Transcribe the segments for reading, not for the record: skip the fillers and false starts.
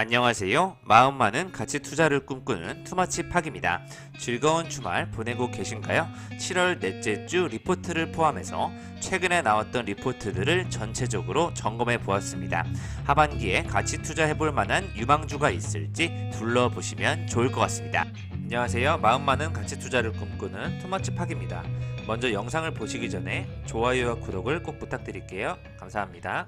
안녕하세요. 마음 많은 가치 투자를 꿈꾸는 투마치 팍입니다. 즐거운 주말 보내고 계신가요? 7월 넷째 주 리포트를 포함해서 최근에 나왔던 리포트들을 전체적으로 점검해 보았습니다. 하반기에 가치 투자해 볼 만한 유망주가 있을지 둘러보시면 좋을 것 같습니다. 안녕하세요. 마음 많은 가치 투자를 꿈꾸는 투마치 팍입니다. 먼저 영상을 보시기 전에 좋아요와 구독을 꼭 부탁드릴게요. 감사합니다.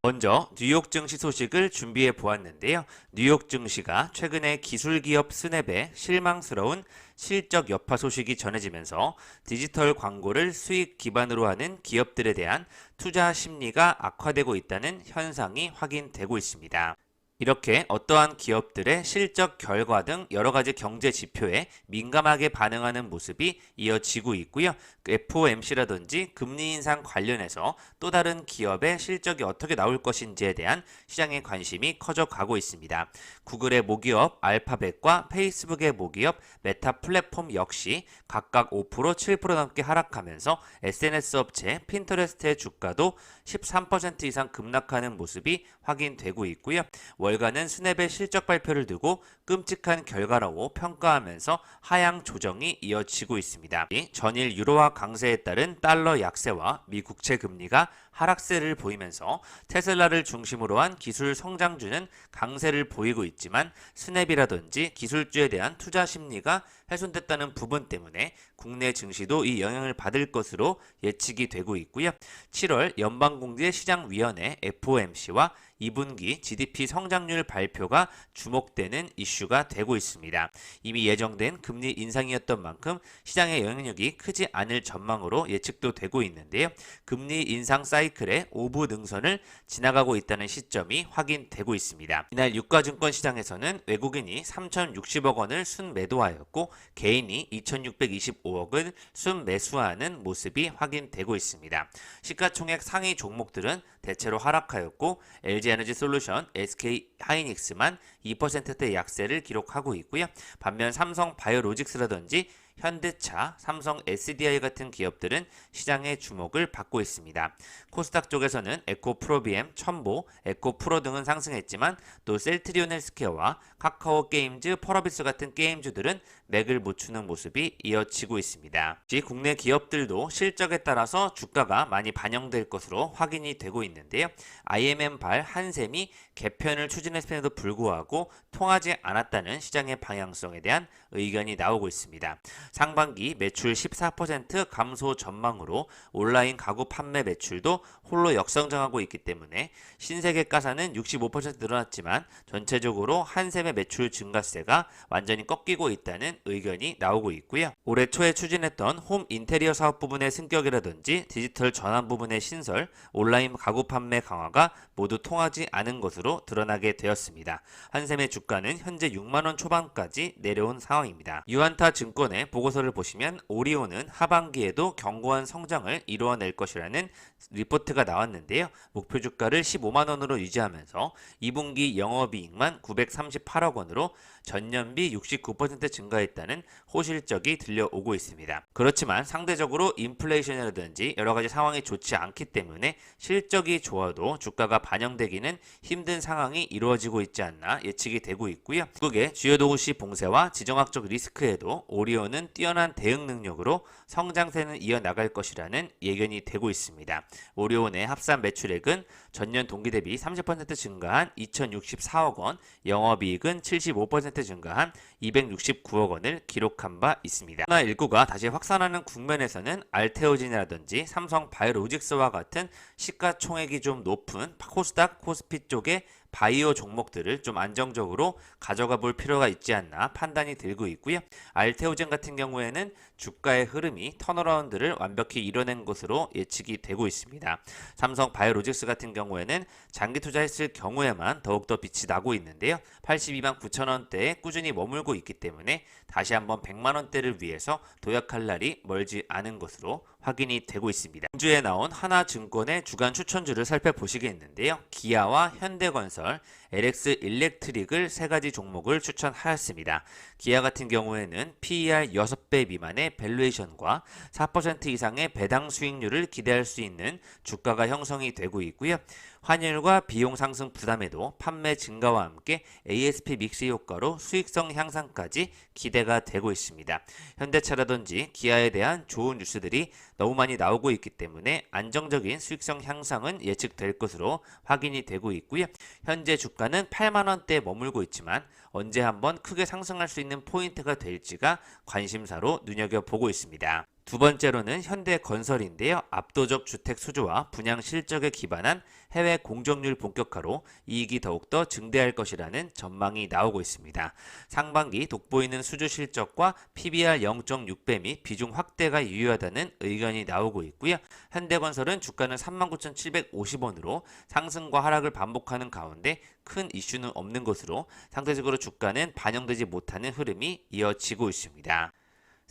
먼저 뉴욕 증시 소식을 준비해 보았는데요. 뉴욕 증시가 최근에 기술기업 스냅의 실망스러운 실적 여파 소식이 전해지면서 디지털 광고를 수익 기반으로 하는 기업들에 대한 투자 심리가 악화되고 있다는 현상이 확인되고 있습니다. 이렇게 어떠한 기업들의 실적 결과 등 여러 가지 경제 지표에 민감하게 반응하는 모습이 이어지고 있고요. FOMC라든지 금리 인상 관련해서 또 다른 기업의 실적이 어떻게 나올 것인지에 대한 시장의 관심이 커져가고 있습니다. 구글의 모기업 알파벳과 페이스북의 모기업 메타 플랫폼 역시 각각 5%, 7% 넘게 하락하면서 SNS 업체 핀터레스트의 주가도 13% 이상 급락하는 모습이 확인되고 있고요. 월간은 스냅의 실적 발표를 두고 끔찍한 결과라고 평가하면서 하향 조정이 이어지고 있습니다. 전일 유로화 강세에 따른 달러 약세와 미 국채 금리가 하락세를 보이면서 테슬라를 중심으로 한 기술 성장주는 강세를 보이고 있지만 스냅이라든지 기술주에 대한 투자 심리가 훼손됐다는 부분 때문에 국내 증시도 이 영향을 받을 것으로 예측이 되고 있고요. 7월 연방공제시장위원회 FOMC와 2분기 GDP 성장률 발표가 주목되는 이슈가 되고 있습니다. 이미 예정된 금리 인상이었던 만큼 시장의 영향력이 크지 않을 전망으로 예측도 되고 있는데요. 금리 인상 사이클의 오브 능선을 지나가고 있다는 시점이 확인되고 있습니다. 이날 유가증권 시장에서는 외국인이 3,060억 원을 순매도하였고 개인이 2,625억을 순매수하는 모습이 확인되고 있습니다. 시가총액 상위 종목들은 대체로 하락하였고 LG에너지솔루션, SK하이닉스만 2%대 약세를 기록하고 있고요. 반면 삼성바이오로직스라든지 현대차, 삼성 SDI 같은 기업들은 시장의 주목을 받고 있습니다. 코스닥 쪽에서는 에코프로비엠, 첨보, 에코프로 등은 상승했지만 또 셀트리온 헬스케어와 카카오 게임즈, 펄어비스 같은 게임주들은 맥을 못 추는 모습이 이어지고 있습니다. 국내 기업들도 실적에 따라서 주가가 많이 반영될 것으로 확인이 되고 있는데요. IMM발 한샘이 개편을 추진했음에도 불구하고 통하지 않았다는 시장의 방향성에 대한 의견이 나오고 있습니다. 상반기 매출 14% 감소 전망으로 온라인 가구 판매 매출도 홀로 역성장하고 있기 때문에 신세계 가사는 65% 늘어났지만 전체적으로 한샘의 매출 증가세가 완전히 꺾이고 있다는 의견이 나오고 있고요. 올해 초에 추진했던 홈 인테리어 사업 부분의 승격이라든지 디지털 전환 부분의 신설, 온라인 가구 판매 강화가 모두 통하지 않은 것으로 드러나게 되었습니다. 한샘의 주가는 현재 6만원 초반까지 내려온 상황입니다. 유한타 증권의 보고서를 보시면 오리온은 하반기에도 견고한 성장을 이루어낼 것이라는 리포트가 나왔는데요. 목표 주가를 15만원으로 유지하면서 2분기 영업이익만 938억 원으로 전년비 69% 증가했다는 호실적이 들려오고 있습니다. 그렇지만 상대적으로 인플레이션이라든지 여러 가지 상황이 좋지 않기 때문에 실적이 좋아도 주가가 반영되기는 힘든 상황이 이루어지고 있지 않나 예측이 되고 있고요. 국의 주요 도시 봉쇄와 지정학적 리스크에도 오리온은 뛰어난 대응 능력으로 성장세는 이어나갈 것이라는 예견이 되고 있습니다. 오리온의 합산 매출액은 전년 동기 대비 30% 증가한 2,064억 원, 영업이익은 75% 증가한 269억 원을 기록한 바 있습니다. 코로나19가 다시 확산하는 국면에서는 알테오진이라든지 삼성바이오로직스와 같은 시가총액이 좀 높은 코스닥, 코스피 쪽의 바이오 종목들을 좀 안정적으로 가져가 볼 필요가 있지 않나 판단이 들고 있고요. 알테오젠 같은 경우에는 주가의 흐름이 턴어라운드를 완벽히 이뤄낸 것으로 예측이 되고 있습니다. 삼성 바이오로직스 같은 경우에는 장기 투자했을 경우에만 더욱더 빛이 나고 있는데요. 82만 9천 원대에 꾸준히 머물고 있기 때문에 다시 한번 100만 원대를 위해서 도약할 날이 멀지 않은 것으로 확인이 되고 있습니다. 공주에 나온 하나증권의 주간 추천주를 살펴보시겠는데요. 기아와 현대건설, LX 일렉트릭을 세 가지 종목을 추천하였습니다. 기아 같은 경우에는 PER 6배 미만의 밸류에이션과 4% 이상의 배당 수익률을 기대할 수 있는 주가가 형성이 되고 있고요. 환율과 비용 상승 부담에도 판매 증가와 함께 ASP 믹스 효과로 수익성 향상까지 기대가 되고 있습니다. 현대차라든지 기아에 대한 좋은 뉴스들이 너무 많이 나오고 있기 때문에 안정적인 수익성 향상은 예측될 것으로 확인이 되고 있고요. 현재 주가는 8만 원대에 머물고 있지만 언제 한번 크게 상승할 수 있는 포인트가 될지가 관심사로 눈여겨보고 있습니다. 두 번째로는 현대건설인데요. 압도적 주택 수주와 분양 실적에 기반한 해외 공정률 본격화로 이익이 더욱더 증대할 것이라는 전망이 나오고 있습니다. 상반기 돋보이는 수주 실적과 PBR 0.6배 및 비중 확대가 유효하다는 의견이 나오고 있고요. 현대건설은 주가는 39,750원으로 상승과 하락을 반복하는 가운데 큰 이슈는 없는 것으로 상대적으로 주가는 반영되지 못하는 흐름이 이어지고 있습니다.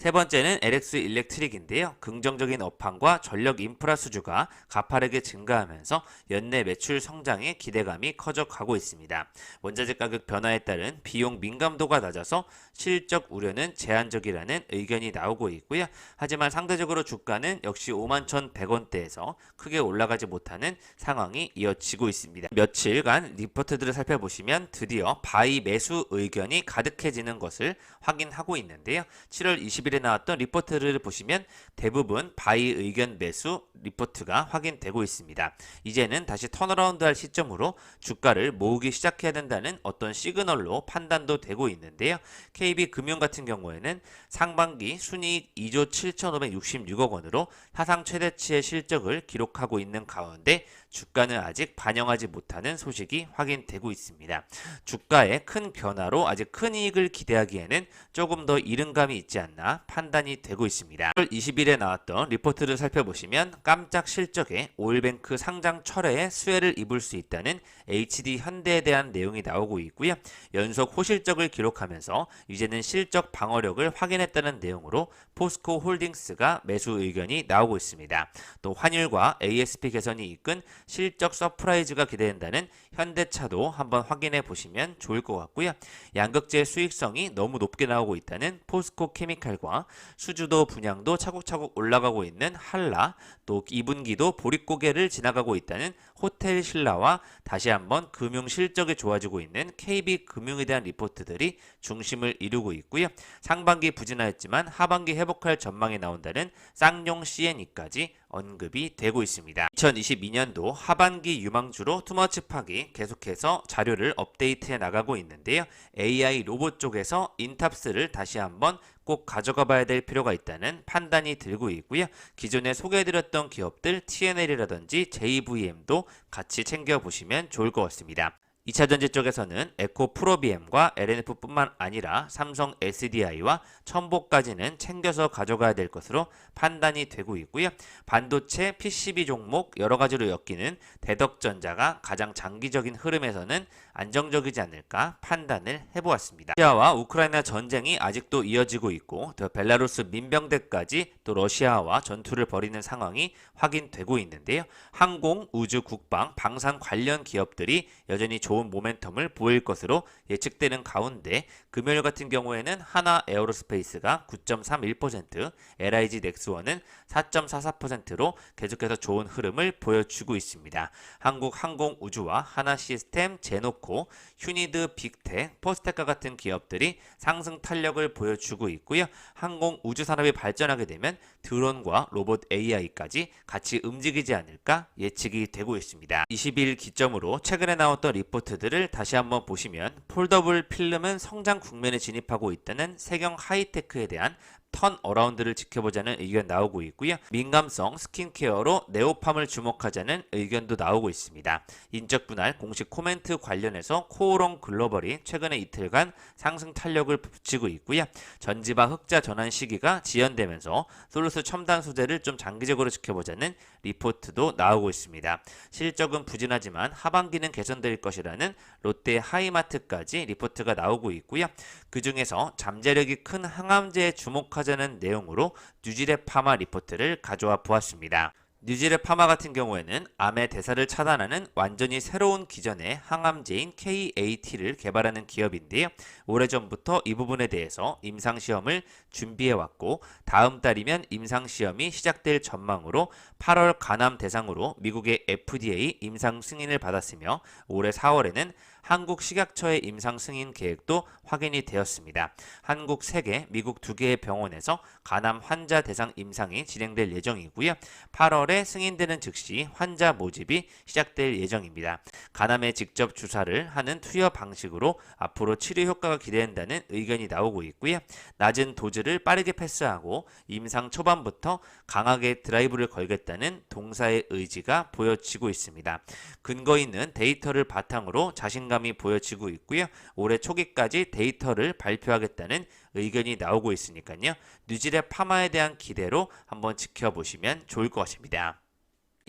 세 번째는 LX 일렉트릭인데요. 긍정적인 업황과 전력 인프라 수주가 가파르게 증가하면서 연내 매출 성장에 기대감이 커져가고 있습니다. 원자재 가격 변화에 따른 비용 민감도가 낮아서 실적 우려는 제한적이라는 의견이 나오고 있고요. 하지만 상대적으로 주가는 역시 51,100원대에서 크게 올라가지 못하는 상황이 이어지고 있습니다. 며칠간 리포트들을 살펴보시면 드디어 바이 매수 의견이 가득해지는 것을 확인하고 있는데요. 7월 20일에 나왔던 리포트를 보시면 대부분 바이 의견 매수 리포트가 확인되고 있습니다. 이제는 다시 턴어라운드 할 시점으로 주가를 모으기 시작해야 된다는 어떤 시그널로 판단도 되고 있는데요. KB금융 같은 경우에는 상반기 순이익 2조 7,566억 원으로 사상 최대치의 실적을 기록하고 있는 가운데 주가는 아직 반영하지 못하는 소식이 확인되고 있습니다. 주가의 큰 변화로 아직 큰 이익을 기대하기에는 조금 더 이른 감이 있지 않나 판단이 되고 있습니다. 1월 20일에 나왔던 리포트를 살펴보시면 깜짝 실적에 오일뱅크 상장 철회에 수혜를 입을 수 있다는 HD 현대에 대한 내용이 나오고 있고요. 연속 호실적을 기록하면서 이제는 실적 방어력을 확인했다는 내용으로 포스코 홀딩스가 매수 의견이 나오고 있습니다. 또 환율과 ASP 개선이 이끈 실적 서프라이즈가 기대된다는 현대차도 한번 확인해 보시면 좋을 것 같고요. 양극재 수익성이 너무 높게 나오고 있다는 포스코 케미칼과 수주도 분양도 차곡차곡 올라가고 있는 한라, 또 2분기도 보릿고개를 지나가고 있다는 호텔 신라와 다시 한번 금융 실적이 좋아지고 있는 KB금융에 대한 리포트들이 중심을 이루고 있고요. 상반기 부진하였지만 하반기 회복할 전망이 나온다는 쌍용 CNE까지 언급이 되고 있습니다. 2022년도 하반기 유망주로 투머치팍이 계속해서 자료를 업데이트해 나가고 있는데요. AI 로봇 쪽에서 인탑스를 다시 한번 꼭 가져가 봐야 될 필요가 있다는 판단이 들고 있고요. 기존에 소개해드렸던 기업들 TNL이라든지 JVM도 같이 챙겨보시면 좋을 것 같습니다. 2차전지 쪽에서는 에코 프로비엠과 LNF뿐만 아니라 삼성 SDI와 첨보까지는 챙겨서 가져가야 될 것으로 판단이 되고 있고요. 반도체 PCB 종목 여러 가지로 엮이는 대덕전자가 가장 장기적인 흐름에서는 안정적이지 않을까 판단을 해보았습니다. 러시아와 우크라이나 전쟁이 아직도 이어지고 있고 또 벨라루스 민병대까지 또 러시아와 전투를 벌이는 상황이 확인되고 있는데요. 항공, 우주, 국방, 방산 관련 기업들이 여전히 좋은 모멘텀을 보일 것으로 예측되는 가운데 금요일 같은 경우에는 하나 에어로스페이스가 9.31%, LIG 넥스원은 4.44%로 계속해서 좋은 흐름을 보여주고 있습니다. 한국항공우주와 하나시스템, 제노코, 휴니드, 빅텍, 포스테카 같은 기업들이 상승 탄력을 보여주고 있고요. 항공우주 산업이 발전하게 되면 드론과 로봇 AI까지 같이 움직이지 않을까 예측이 되고 있습니다. 20일 기점으로 최근에 나왔던 리포트들을 다시 한번 보시면 폴더블 필름은 성장 국면에 진입하고 있다는 세경 하이테크에 대한 턴 어라운드를 지켜보자는 의견 나오고 있고요. 민감성 스킨케어로 네오팜을 주목하자는 의견도 나오고 있습니다. 인적 분할 공식 코멘트 관련해서 코오롱 글로벌이 최근에 이틀간 상승 탄력을 붙이고 있고요. 전지바 흑자 전환 시기가 지연되면서 솔루스 첨단 소재를 좀 장기적으로 지켜보자는 리포트도 나오고 있습니다. 실적은 부진하지만 하반기는 개선될 것이라는 롯데 하이마트까지 리포트가 나오고 있고요. 그 중에서 잠재력이 큰 항암제에 주목하자는 내용으로 뉴질의 파마 리포트를 가져와 보았습니다. 뉴질의 파마 같은 경우에는 암의 대사를 차단하는 완전히 새로운 기전의 항암제인 KAT를 개발하는 기업인데요. 오래전부터 이 부분에 대해서 임상시험을 준비해왔고 다음 달이면 임상시험이 시작될 전망으로 8월 간암 대상으로 미국의 FDA 임상 승인을 받았으며 올해 4월에는 한국 식약처의 임상 승인 계획도 확인이 되었습니다. 한국 3개, 미국 2개의 병원에서 간암 환자 대상 임상이 진행될 예정이고요. 8월에 승인되는 즉시 환자 모집이 시작될 예정입니다. 간암에 직접 주사를 하는 투여 방식으로 앞으로 치료 효과가 기대된다는 의견이 나오고 있고요. 낮은 도즈를 빠르게 패스하고 임상 초반부터 강하게 드라이브를 걸겠다는 동사의 의지가 보여지고 있습니다. 근거 있는 데이터를 바탕으로 자신감이 보여지고 있고요. 올해 초기까지 데이터를 발표하겠다는 의견이 나오고 있으니까요. 뉴질의 파마에 대한 기대로 한번 지켜보시면 좋을 것 같습니다.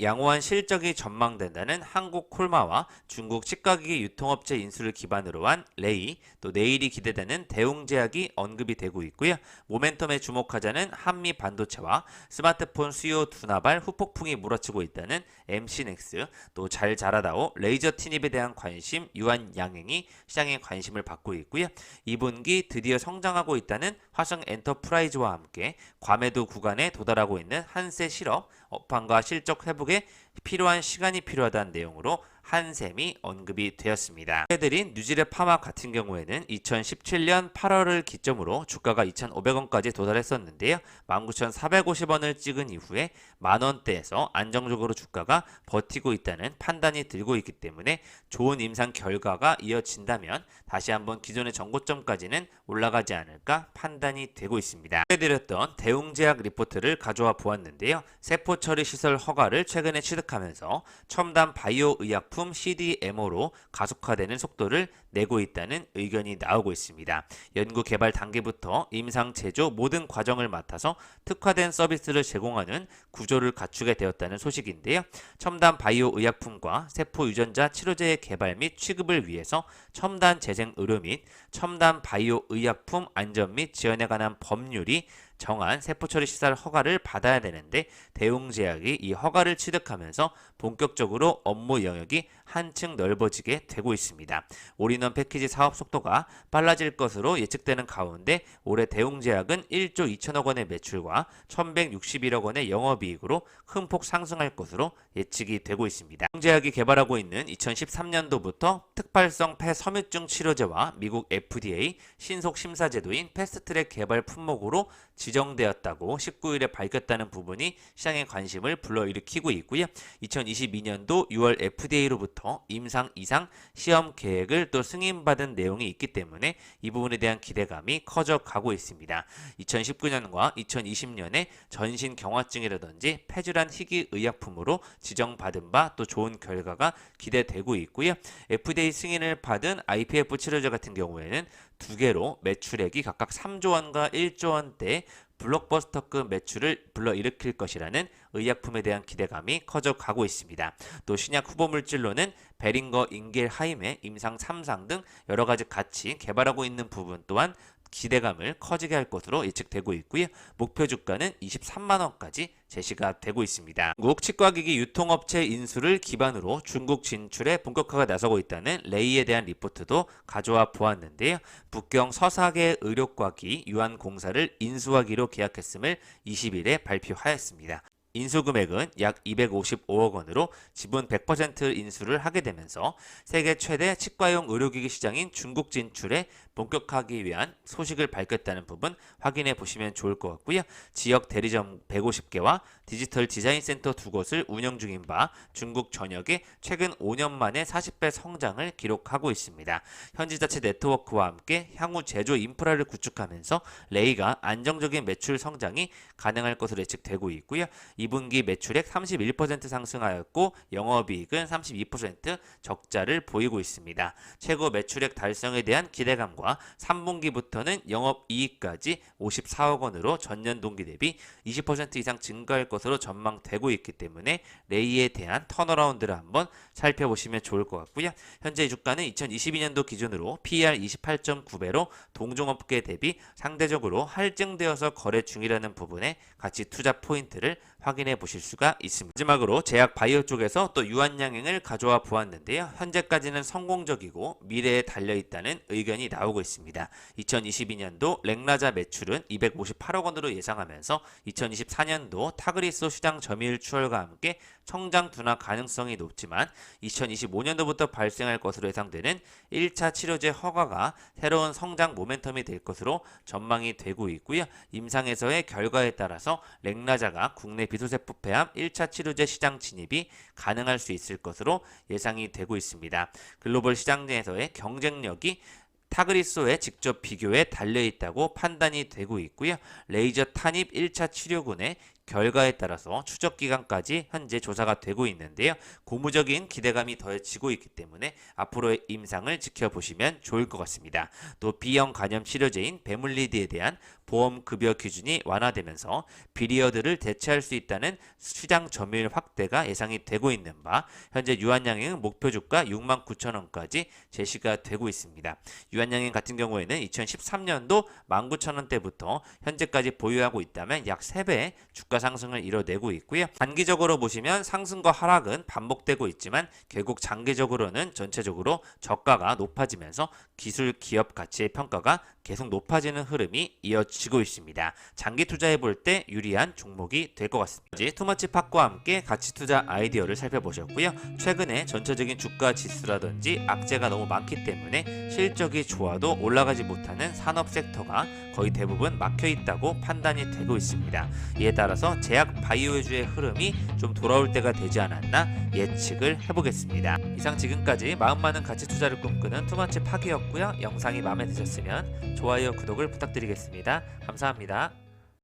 양호한 실적이 전망된다는 한국 콜마와 중국 치과기기 유통업체 인수를 기반으로 한 레이, 또 내일이 기대되는 대웅제약이 언급이 되고 있고요. 모멘텀에 주목하자는 한미 반도체와 스마트폰 수요 둔화발 후폭풍이 몰아치고 있다는 MC넥스, 또 잘 자라다오 레이저 티닙에 대한 관심 유한 양행이 시장의 관심을 받고 있고요. 2분기 드디어 성장하고 있다는 화성 엔터프라이즈와 함께 과매도 구간에 도달하고 있는 한세 실업, 업황과 실적 회복에 필요한 시간이 필요하다는 내용으로 한샘이 언급이 되었습니다. 해드린 뉴질의 파마 같은 경우에는 2017년 8월을 기점으로 주가가 2,500원까지 도달했었는데요. 19,450원을 찍은 이후에 만원대에서 안정적으로 주가가 버티고 있다는 판단이 들고 있기 때문에 좋은 임상 결과가 이어진다면 다시 한번 기존의 전고점까지는 올라가지 않을까 판단이 되고 있습니다. 해드렸던 대웅제약 리포트를 가져와 보았는데요. 세포 처리 시설 허가를 최근에 취득하면서 첨단 바이오 의약품 CDMO로 가속화되는 속도를 내고 있다는 의견이 나오고 있습니다. 연구 개발 단계부터 임상 제조 모든 과정을 맡아서 특화된 서비스를 제공하는 구조를 갖추게 되었다는 소식인데요. 첨단 바이오 의약품과 세포 유전자 치료제의 개발 및 취급을 위해서 첨단 재생 의료 및 첨단 바이오 의약품 안전 및 지원에 관한 법률이 정한 세포처리 시설 허가를 받아야 되는데 대웅제약이 이 허가를 취득하면서 본격적으로 업무 영역이 한층 넓어지게 되고 있습니다. 올인원 패키지 사업 속도가 빨라질 것으로 예측되는 가운데 올해 대웅제약은 1조 2천억 원의 매출과 1161억 원의 영업이익으로 큰 폭 상승할 것으로 예측이 되고 있습니다. 대웅제약이 개발하고 있는 2013년도부터 특발성 폐섬유증 치료제와 미국 FDA 신속 심사 제도인 패스트트랙 개발 품목으로 지정되었다고 19일에 밝혔다는 부분이 시장의 관심을 불러일으키고 있고요. 2022년도 6월 FDA로부터 임상 이상 시험 계획을 또 승인받은 내용이 있기 때문에 이 부분에 대한 기대감이 커져가고 있습니다. 2019년과 2020년에 전신 경화증이라든지 폐질환 희귀 의약품으로 지정받은 바 또 좋은 결과가 기대되고 있고요. FDA 승인을 받은 IPF 치료제 같은 경우에는 2개로 매출액이 각각 3조 원과 1조 원대 블록버스터급 매출을 불러일으킬 것이라는 의약품에 대한 기대감이 커져가고 있습니다. 또 신약 후보 물질로는 베링거 인겔하임의 임상 3상 등 여러 가지 같이 개발하고 있는 부분 또한 기대감을 커지게 할 것으로 예측되고 있고요. 목표 주가는 23만 원까지 제시가 되고 있습니다. 중국 치과기기 유통업체 인수를 기반으로 중국 진출에 본격화가 나서고 있다는 레이에 대한 리포트도 가져와 보았는데요. 북경 서사계 의료과기 유한공사를 인수하기로 계약했음을 20일에 발표하였습니다. 인수 금액은 약 255억 원으로 지분 100% 인수를 하게 되면서 세계 최대 치과용 의료기기 시장인 중국 진출에 본격화하기 위한 소식을 밝혔다는 부분 확인해 보시면 좋을 것 같고요. 지역 대리점 150개와 디지털 디자인 센터 2곳을 운영 중인 바 중국 전역에 최근 5년 만에 40배 성장을 기록하고 있습니다. 현지 자체 네트워크와 함께 향후 제조 인프라를 구축하면서 레이가 안정적인 매출 성장이 가능할 것으로 예측되고 있고요. 2분기 매출액 31% 상승하였고 영업이익은 32% 적자를 보이고 있습니다. 최고 매출액 달성에 대한 기대감과 3분기부터는 영업이익까지 54억 원으로 전년 동기 대비 20% 이상 증가할 것으로 전망되고 있기 때문에 레이에 대한 턴어라운드를 한번 살펴보시면 좋을 것 같고요. 현재 주가는 2022년도 기준으로 PER 28.9배로 동종업계 대비 상대적으로 할증되어서 거래 중이라는 부분에 같이 투자 포인트를 확인해 보실 수가 있습니다. 마지막으로 제약 바이오 쪽에서 또 유한양행을 가져와 보았는데요. 현재까지는 성공적이고 미래에 달려있다는 의견이 나오고 있습니다. 2022년도 렉라자 매출은 258억 원으로 예상하면서 2024년도 타그리소 시장 점유율 추월과 함께 성장 둔화 가능성이 높지만 2025년도부터 발생할 것으로 예상되는 1차 치료제 허가가 새로운 성장 모멘텀이 될 것으로 전망이 되고 있고요. 임상에서의 결과에 따라서 렉라자가 국내 비소세포 폐암 1차 치료제 시장 진입이 가능할 수 있을 것으로 예상이 되고 있습니다. 글로벌 시장 내에서의 경쟁력이 타그리소의 직접 비교에 달려있다고 판단이 되고 있고요. 레이저 탄입 1차 치료군의 결과에 따라서 추적 기간까지 현재 조사가 되고 있는데요. 고무적인 기대감이 더해지고 있기 때문에 앞으로의 임상을 지켜보시면 좋을 것 같습니다. 또 B형 간염 치료제인 베물리드에 대한 보험 급여 기준이 완화되면서 비리어드를 대체할 수 있다는 시장 점유율 확대가 예상이 되고 있는 바 현재 유한양행 목표 주가 69,000원까지 제시가 되고 있습니다. 유한양행 같은 경우에는 2013년도 19,000원대부터 현재까지 보유하고 있다면 약 3배 주가 상승을 이뤄내고 있고요. 단기적으로 보시면 상승과 하락은 반복되고 있지만 결국 장기적으로는 전체적으로 저가가 높아지면서 기술 기업 가치의 평가가 계속 높아지는 흐름이 이어지고 있습니다. 장기 투자해 볼 때 유리한 종목이 될 것 같습니다. 투머치 팍과 함께 가치 투자 아이디어를 살펴보셨고요. 최근에 전체적인 주가 지수라든지 악재가 너무 많기 때문에 실적이 좋아도 올라가지 못하는 산업 섹터가 거의 대부분 막혀 있다고 판단이 되고 있습니다. 이에 따라서 제약 바이오주의 흐름이 좀 돌아올 때가 되지 않았나 예측을 해보겠습니다. 이상 지금까지 마음 많은 가치 투자를 꿈꾸는 투머치 팍이었고요. 영상이 마음에 드셨으면 좋아요, 구독을 부탁드리겠습니다. 감사합니다.